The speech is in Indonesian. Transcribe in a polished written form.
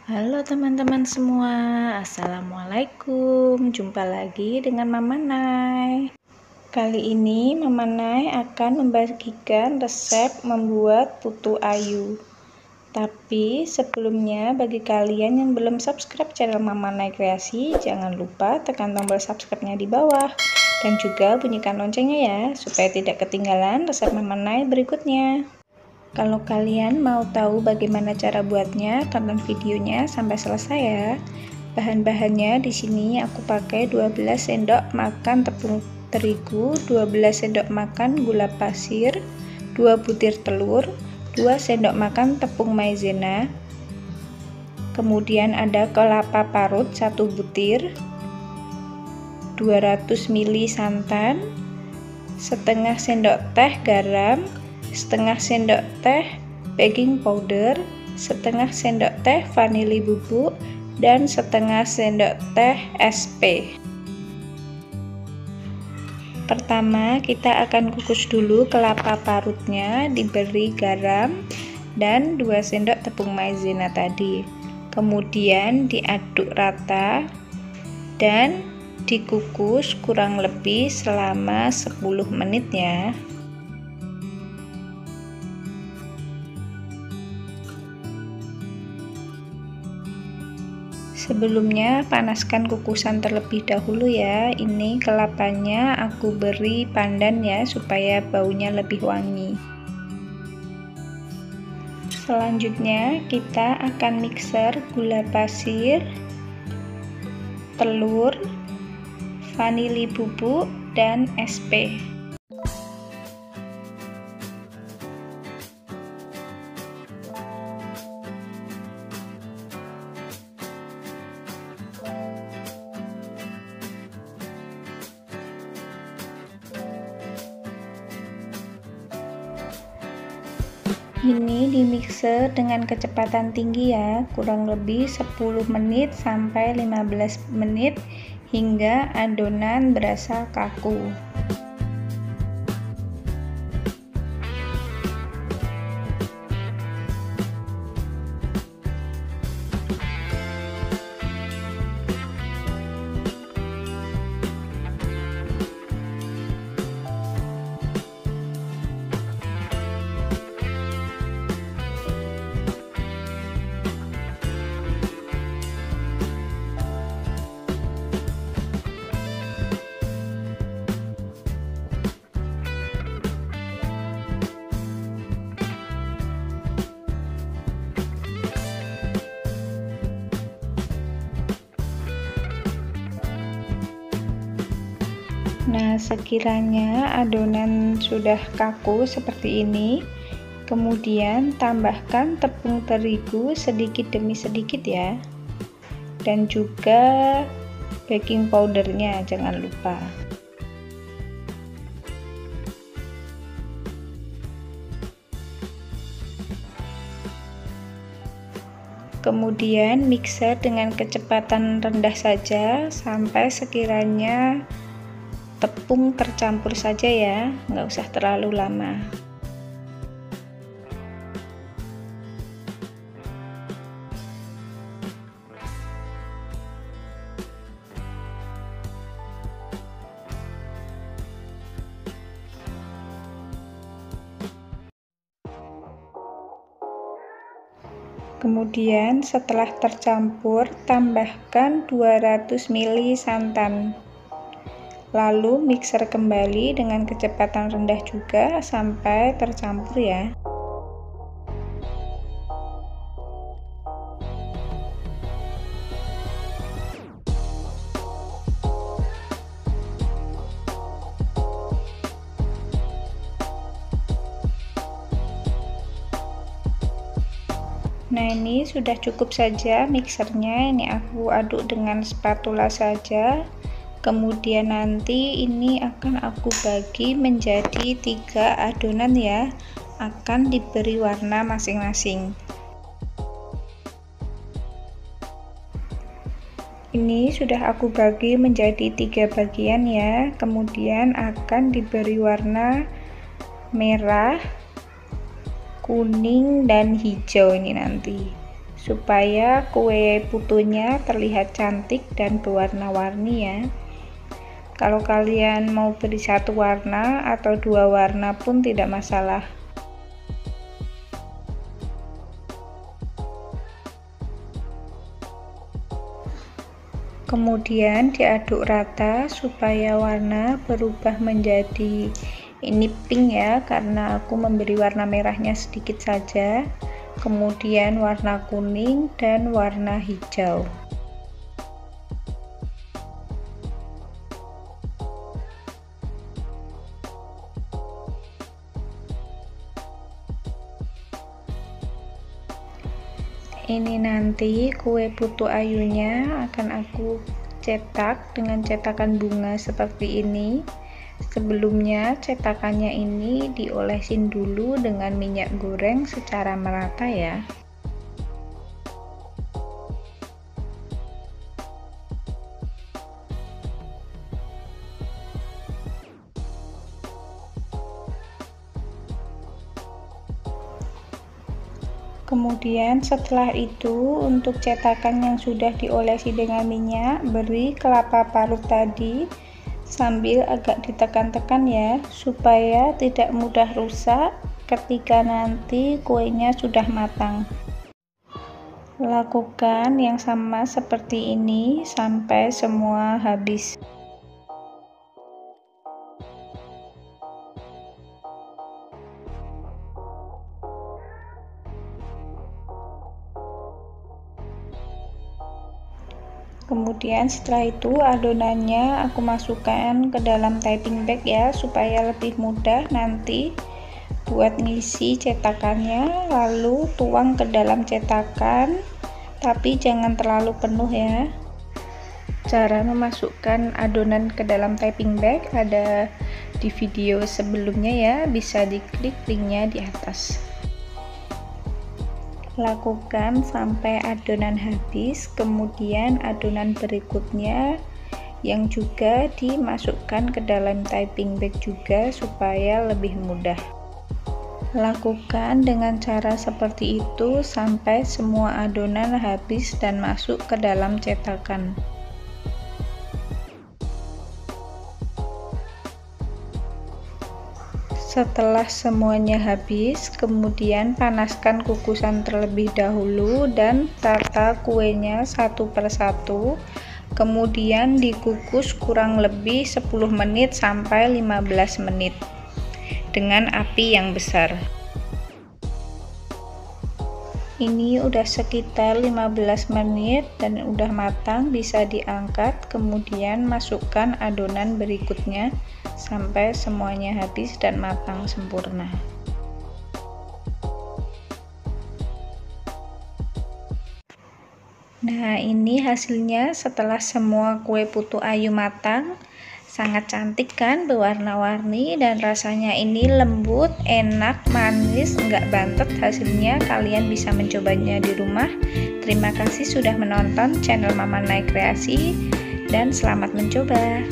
Halo teman-teman semua, Assalamualaikum. Jumpa lagi dengan Mama Nay. Kali ini Mama Nay akan membagikan resep membuat putu ayu. Tapi sebelumnya, bagi kalian yang belum subscribe channel Mama Nay Kreasi, jangan lupa tekan tombol subscribe-nya di bawah dan juga bunyikan loncengnya ya, supaya tidak ketinggalan resep Mama Nay berikutnya. Kalau kalian mau tahu bagaimana cara buatnya, tonton videonya sampai selesai ya. Bahan-bahannya di sini aku pakai 12 sendok makan tepung terigu, 12 sendok makan gula pasir, 2 butir telur, 2 sendok makan tepung maizena. Kemudian ada kelapa parut 1 butir, 200 ml santan, setengah sendok teh garam, setengah sendok teh baking powder, setengah sendok teh vanili bubuk, dan setengah sendok teh SP. Pertama kita akan kukus dulu kelapa parutnya, diberi garam dan 2 sendok tepung maizena tadi. Kemudian diaduk rata dan dikukus kurang lebih selama 10 menit ya. Sebelumnya panaskan kukusan terlebih dahulu ya. Ini kelapanya aku beri pandan ya, supaya baunya lebih wangi. Selanjutnya kita akan mixer gula pasir, telur, vanili bubuk, dan SP. Ini di mixer dengan kecepatan tinggi ya, kurang lebih 10 menit sampai 15 menit hingga adonan berasa kaku. Nah, sekiranya adonan sudah kaku seperti ini, kemudian tambahkan tepung terigu sedikit demi sedikit ya, dan juga baking powdernya jangan lupa. Kemudian mixer dengan kecepatan rendah saja sampai sekiranya tepung tercampur saja ya, nggak usah terlalu lama. Kemudian setelah tercampur, tambahkan 200 ml santan. Lalu mixer kembali dengan kecepatan rendah juga sampai tercampur ya. Nah, ini sudah cukup saja mixernya. Ini aku aduk dengan spatula saja. Kemudian nanti ini akan aku bagi menjadi 3 adonan ya, akan diberi warna masing-masing. Ini sudah aku bagi menjadi 3 bagian ya, kemudian akan diberi warna merah, kuning, dan hijau ini nanti. supaya kue putunya terlihat cantik dan berwarna-warni ya. Kalau kalian mau beri satu warna atau dua warna pun tidak masalah. Kemudian diaduk rata supaya warna berubah menjadi ini pink ya, karena aku memberi warna merahnya sedikit saja. Kemudian warna kuning dan warna hijau. Ini nanti kue putu ayunya akan aku cetak dengan cetakan bunga seperti ini. Sebelumnya cetakannya ini diolesin dulu dengan minyak goreng secara merata ya. Kemudian setelah itu untuk cetakan yang sudah diolesi dengan minyak, beri kelapa parut tadi sambil agak ditekan-tekan ya, supaya tidak mudah rusak ketika nanti kuenya sudah matang. Lakukan yang sama seperti ini sampai semua habis. Kemudian setelah itu adonannya aku masukkan ke dalam typing bag ya, supaya lebih mudah nanti buat ngisi cetakannya. Lalu tuang ke dalam cetakan, tapi jangan terlalu penuh ya. Cara memasukkan adonan ke dalam typing bag ada di video sebelumnya ya, bisa diklik linknya di atas. Lakukan sampai adonan habis, kemudian adonan berikutnya yang juga dimasukkan ke dalam typing bag juga supaya lebih mudah. Lakukan dengan cara seperti itu sampai semua adonan habis dan masuk ke dalam cetakan. Setelah semuanya habis, kemudian panaskan kukusan terlebih dahulu dan tata kuenya satu persatu. Kemudian dikukus kurang lebih 10 menit sampai 15 menit dengan api yang besar. Ini udah sekitar 15 menit dan udah matang, bisa diangkat. Kemudian masukkan adonan berikutnya sampai semuanya habis dan matang sempurna. Nah, ini hasilnya setelah semua kue putu ayu matang. Sangat cantik kan, berwarna-warni, dan rasanya ini lembut, enak, manis, nggak bantet hasilnya. Kalian bisa mencobanya di rumah. Terima kasih sudah menonton channel Mama Nai Kreasi dan selamat mencoba.